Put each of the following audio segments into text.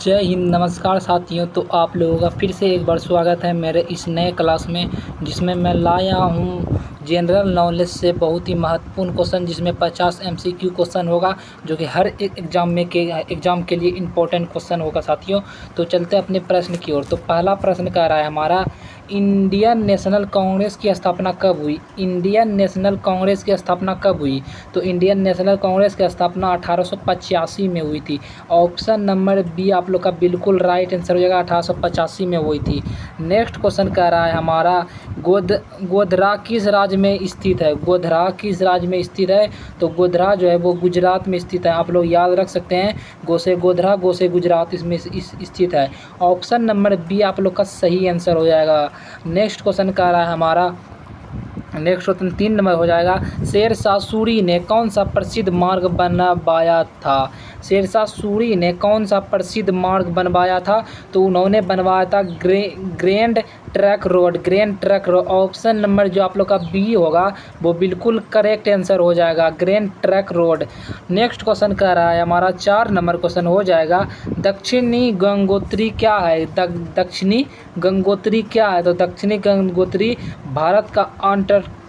जय हिंद। नमस्कार साथियों, तो आप लोगों का फिर से एक बार स्वागत है मेरे इस नए क्लास में, जिसमें मैं लाया हूँ जनरल नॉलेज से बहुत ही महत्वपूर्ण क्वेश्चन, जिसमें 50 MCQ क्वेश्चन होगा, जो कि हर एक एग्ज़ाम के लिए इम्पोर्टेंट क्वेश्चन होगा साथियों। तो चलते हैं अपने प्रश्न की ओर। तो पहला प्रश्न कह रहा है हमारा, इंडियन नेशनल कांग्रेस की स्थापना कब हुई? इंडियन नेशनल कांग्रेस की स्थापना कब हुई? तो इंडियन नेशनल कांग्रेस की स्थापना 1885 में हुई थी। ऑप्शन नंबर बी आप लोग का बिल्कुल राइट आंसर हो जाएगा, 1885 में हुई थी। नेक्स्ट क्वेश्चन कह रहा है हमारा, गोधरा किस राज्य में स्थित है? गोधरा किस राज्य में स्थित है? तो गोधरा जो है वो गुजरात में स्थित है। आप लोग याद रख सकते हैं, गोधरा गुजरात इसमें स्थित है। ऑप्शन नंबर बी आप लोग का सही आंसर हो जाएगा। नेक्स्ट क्वेश्चन कह रहा है हमारा, नेक्स्ट क्वेश्चन 3 नंबर हो जाएगा, शेरशाह सूरी ने कौन सा प्रसिद्ध मार्ग बनवाया था? शेरशाह सूरी ने कौन सा प्रसिद्ध मार्ग बनवाया था? तो उन्होंने बनवाया था grand trunk road. Option number जो आप लोग का बी होगा वो बिल्कुल करेक्ट आंसर हो जाएगा, grand trunk road. Next question कह रहा है हमारा 4 नंबर क्वेश्चन हो जाएगा, दक्षिणी गंगोत्री क्या है? दक्षिणी गंगोत्री क्या है? तो दक्षिणी गंगोत्री भारत का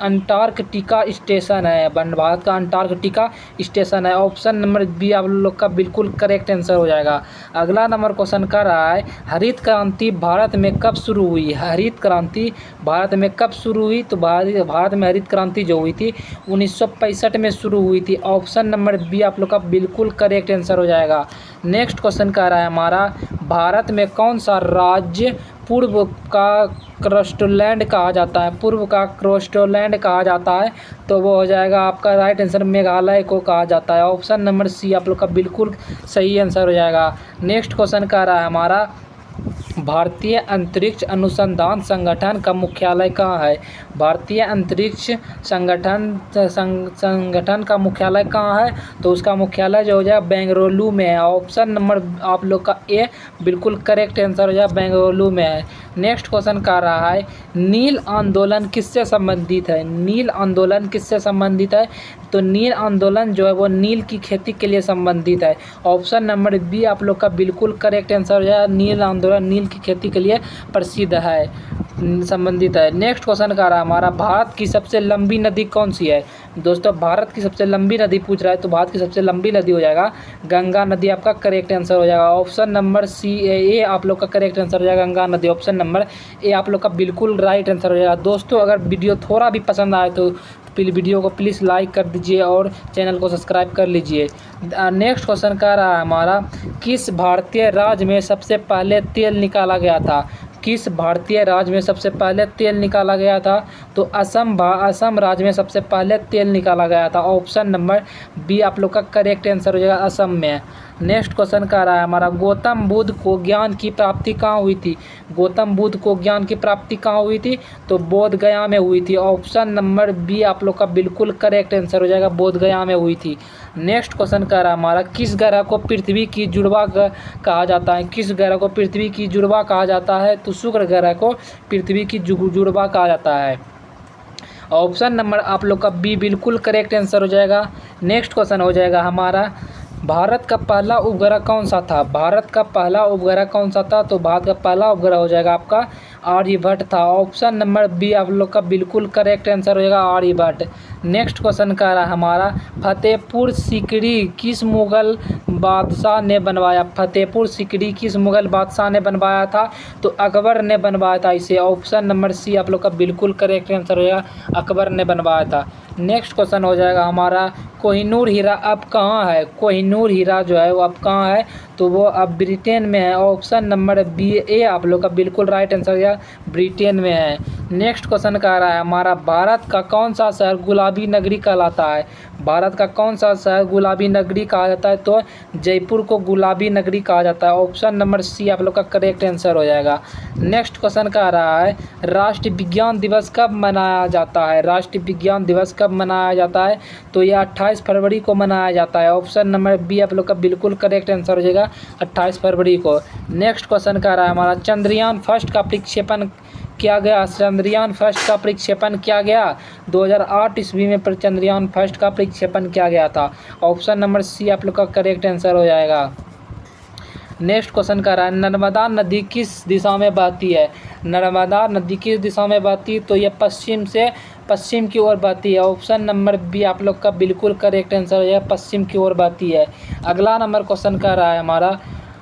अंटार्कटिका स्टेशन है। भारत का अंटार्कटिका स्टेशन है। ऑप्शन नंबर बी आप लोग का बिल्कुल करेक्ट आंसर हो जाएगा। अगला नंबर क्वेश्चन कर रहा है, हरित क्रांति भारत में कब शुरू हुई? हरित क्रांति भारत में कब शुरू हुई? तो भारत में हरित क्रांति जो हुई थी 1965 में शुरू हुई थी। ऑप्शन नंबर बी आप लोग का बिल्कुल करेक्ट आंसर हो जाएगा। नेक्स्ट क्वेश्चन कह रहा है हमारा, भारत में कौन सा राज्य पूर्व का क्रोस्टलैंड कहा जाता है? पूर्व का क्रोस्टलैंड कहा जाता है, तो वो हो जाएगा आपका राइट आंसर, मेघालय को कहा जाता है। ऑप्शन नंबर सी आप लोग का बिल्कुल सही आंसर हो जाएगा। नेक्स्ट क्वेश्चन कह रहा है हमारा, भारतीय अंतरिक्ष अनुसंधान संगठन का मुख्यालय कहाँ है? भारतीय अंतरिक्ष संगठन का मुख्यालय कहाँ है? तो उसका मुख्यालय जो हो जाए बेंगलुरु में है। ऑप्शन नंबर आप लोग का ए बिल्कुल करेक्ट आंसर हो जाए, बेंगलुरु में है। नेक्स्ट क्वेश्चन कर रहा है, नील आंदोलन किससे संबंधित है? नील आंदोलन किससे संबंधित है? तो नील आंदोलन जो है वो नील की खेती के लिए संबंधित है। ऑप्शन नंबर बी आप लोग का बिल्कुल करेक्ट आंसर हो जाए, नील आंदोलन नील की खेती के लिए प्रसिद्ध है, संबंधित है। नेक्स्ट क्वेश्चन का रहा हमारा, भारत की सबसे लंबी नदी कौन सी है? दोस्तों भारत की सबसे लंबी नदी पूछ रहा है, तो भारत की सबसे लंबी नदी हो जाएगा गंगा नदी, आपका करेक्ट आंसर हो जाएगा। ऑप्शन नंबर सी ए आप लोग का करेक्ट आंसर हो जाएगा, गंगा नदी। ऑप्शन नंबर ए आप लोग का बिल्कुल राइट आंसर हो जाएगा। दोस्तों अगर वीडियो थोड़ा भी पसंद आए तो वीडियो को प्लीज़ लाइक कर दीजिए और चैनल को सब्सक्राइब कर लीजिए। नेक्स्ट क्वेश्चन का रहा है हमारा, किस भारतीय राज्य में सबसे पहले तेल निकाला गया था? किस भारतीय राज्य में सबसे पहले तेल निकाला गया था? तो असम राज्य में सबसे पहले तेल निकाला गया था। ऑप्शन नंबर बी आप लोग का करेक्ट आंसर हो जाएगा, असम में। नेक्स्ट क्वेश्चन का रहा है हमारा, गौतम बुद्ध को ज्ञान की प्राप्ति कहाँ हुई थी? गौतम बुद्ध को ज्ञान की प्राप्ति कहाँ हुई थी? तो बोध गया में हुई थी। ऑप्शन नंबर बी आप लोग का बिल्कुल करेक्ट आंसर हो जाएगा, बोध गया में हुई थी। नेक्स्ट क्वेश्चन का रहा है हमारा, किस ग्रह को पृथ्वी की जुड़वा कहा जाता है? किस ग्रह को पृथ्वी की जुड़वा कहा जाता है? तो शुक्र ग्रह को पृथ्वी की जुड़वा कहा जाता है। ऑप्शन नंबर आप लोग का बी बिल्कुल करेक्ट आंसर हो जाएगा। नेक्स्ट क्वेश्चन हो जाएगा हमारा, भारत का पहला उपग्रह कौन सा था? भारत का पहला उपग्रह कौन सा था? तो भारत का पहला उपग्रह हो जाएगा आपका आर्यभट्ट था। ऑप्शन नंबर बी आप लोग का बिल्कुल करेक्ट आंसर हो जाएगा, आर्यभट्ट। नेक्स्ट क्वेश्चन का रहा हमारा, फतेहपुर सीकरी किस मुगल बादशाह ने बनवाया? फतेहपुर सीकरी किस मुगल बादशाह ने बनवाया था? तो अकबर ने बनवाया था इसे। ऑप्शन नंबर सी आप लोग का बिल्कुल करेक्ट आंसर हो जाएगा, अकबर ने बनवाया था। नेक्स्ट क्वेश्चन हो जाएगा हमारा, कोहिनूर हीरा अब कहाँ है? कोहिनूर हीरा जो है वो अब कहाँ है? तो वो अब ब्रिटेन में है। ऑप्शन नंबर बी ए आप लोग का बिल्कुल राइट आंसर या ब्रिटेन में है। नेक्स्ट क्वेश्चन कह रहा है हमारा, भारत का कौन सा शहर गुलाबी नगरी कहलाता है? भारत का कौन सा शहर गुलाबी नगरी कहा जाता है? तो जयपुर को गुलाबी नगरी कहा जाता है। ऑप्शन नंबर सी आप लोग का करेक्ट आंसर हो जाएगा। नेक्स्ट क्वेश्चन कह रहा है, राष्ट्रीय विज्ञान दिवस कब मनाया जाता है? राष्ट्रीय विज्ञान दिवस कब मनाया जाता है? तो यह 28 फरवरी को मनाया जाता है। ऑप्शन नंबर बी आप लोग का बिल्कुल करेक्ट आंसर हो जाएगा, 28 फरवरी को। नेक्स्ट क्वेश्चन कह रहा है हमारा, चंद्रयान फर्स्ट का प्रक्षेपण किया गया? चंद्रयान फर्स्ट का प्रक्षेपण किया गया 2008 ईस्वी में, चंद्रयान फर्स्ट का प्रक्षेपण किया गया था। ऑप्शन नंबर सी आप लोग का करेक्ट आंसर हो जाएगा। नेक्स्ट क्वेश्चन कर रहा है नर्मदा नदी किस दिशा में बहती है। नर्मदा नदी किस दिशा में बहती है, तो ये पश्चिम से पश्चिम की ओर बहती है। ऑप्शन नंबर बी आप लोग का बिल्कुल करेक्ट आंसर है, पश्चिम की ओर बहती है। अगला नंबर क्वेश्चन कर रहा है हमारा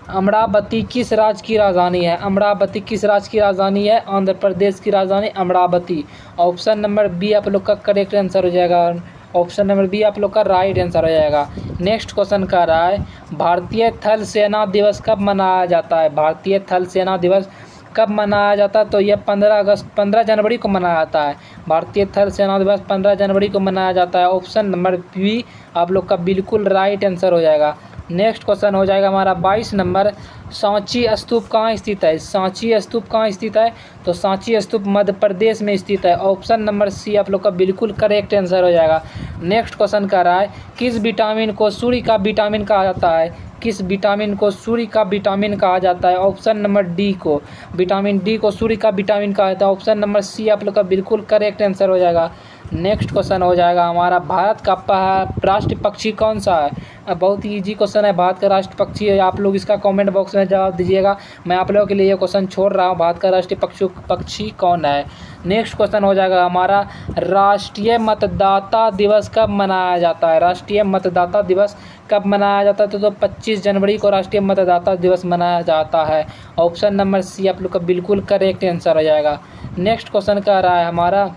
अमरावती किस राज्य की राजधानी है। अमरावती किस राज्य की राजधानी है, आंध्र प्रदेश की राजधानी अमरावती। ऑप्शन नंबर बी आप लोग का करेक्ट आंसर हो जाएगा, ऑप्शन नंबर बी आप लोग का राइट आंसर हो जाएगा। नेक्स्ट क्वेश्चन कर रहा है भारतीय थल सेना दिवस कब मनाया जाता है। भारतीय थल सेना दिवस कब मनाया जाता है, तो यह 15 जनवरी को मनाया जाता है। भारतीय थल सेना दिवस 15 जनवरी को मनाया जाता है। ऑप्शन नंबर बी आप लोग का बिल्कुल राइट आंसर हो जाएगा। नेक्स्ट क्वेश्चन हो जाएगा हमारा 22 नंबर सांची स्तूप कहाँ स्थित है। सांची स्तूप कहाँ स्थित है, तो सांची स्तूप मध्य प्रदेश में स्थित है। ऑप्शन नंबर सी आप लोग का बिल्कुल करेक्ट आंसर हो जाएगा। नेक्स्ट क्वेश्चन कर रहा है किस विटामिन को सूर्य का विटामिन कहा जाता है। किस विटामिन को सूर्य का विटामिन कहा जाता है। ऑप्शन नंबर डी को विटामिन डी को सूर्य का विटामिन कहा जाता है। ऑप्शन नंबर सी आप लोग का बिल्कुल करेक्ट आंसर हो जाएगा। नेक्स्ट क्वेश्चन हो जाएगा हमारा भारत का राष्ट्रीय पक्षी कौन सा है। बहुत ही इजी क्वेश्चन है, भारत का राष्ट्रीय पक्षी है। आप लोग इसका कमेंट बॉक्स में जवाब दीजिएगा। मैं आप लोगों के लिए ये क्वेश्चन छोड़ रहा हूँ, भारत का राष्ट्रीय पक्षी कौन है। नेक्स्ट क्वेश्चन हो जाएगा हमारा राष्ट्रीय मतदाता दिवस कब मनाया जाता है। राष्ट्रीय मतदाता दिवस कब मनाया जाता है, तो 25 जनवरी को राष्ट्रीय मतदाता दिवस मनाया जाता है। ऑप्शन नंबर सी आप लोग का बिल्कुल करेक्ट आंसर हो जाएगा। नेक्स्ट क्वेश्चन कह रहा है हमारा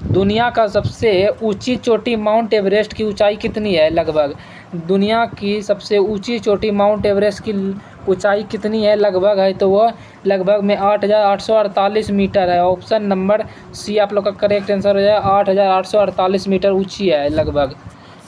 दुनिया का सबसे ऊंची चोटी माउंट एवरेस्ट की ऊंचाई कितनी है। लगभग दुनिया की सबसे ऊंची चोटी माउंट एवरेस्ट की ऊंचाई कितनी है, लगभग है तो वह लगभग में 8,848 मीटर है। ऑप्शन नंबर सी आप लोग का करेक्ट आंसर हो जाए, 8,848 मीटर ऊंची है लगभग।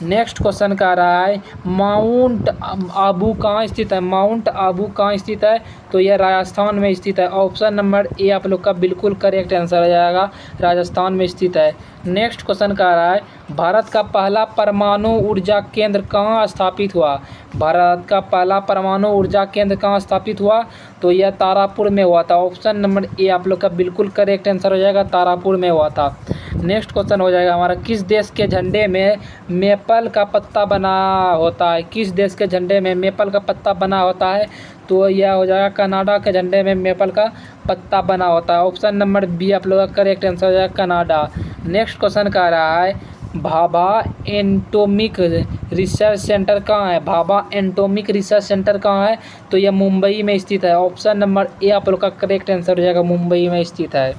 नेक्स्ट क्वेश्चन का रहा है माउंट आबू कहाँ स्थित है। माउंट आबू कहाँ स्थित है, तो यह राजस्थान में स्थित है। ऑप्शन नंबर ए आप लोग का बिल्कुल करेक्ट आंसर हो जाएगा, राजस्थान में स्थित है। नेक्स्ट क्वेश्चन का रहा है भारत का पहला परमाणु ऊर्जा केंद्र कहाँ स्थापित हुआ। भारत का पहला परमाणु ऊर्जा केंद्र कहाँ स्थापित हुआ, तो यह तारापुर में हुआ था। ऑप्शन नंबर ए आप लोग का बिल्कुल करेक्ट आंसर हो जाएगा, तारापुर में हुआ था। नेक्स्ट क्वेश्चन हो जाएगा हमारा किस देश के झंडे में मेपल का पत्ता बना होता है। किस देश के झंडे में मेपल का पत्ता बना होता है, तो यह हो जाएगा कनाडा के झंडे में मेपल का पत्ता बना होता है। ऑप्शन नंबर बी आप लोग का करेक्ट आंसर हो जाएगा, कनाडा। नेक्स्ट क्वेश्चन कह रहा है भाभा एटॉमिक रिसर्च सेंटर कहाँ है। भाभा एटॉमिक रिसर्च सेंटर कहाँ है, तो यह मुंबई में स्थित है। ऑप्शन नंबर ए आप लोग का करेक्ट आंसर हो जाएगा, मुंबई में स्थित है।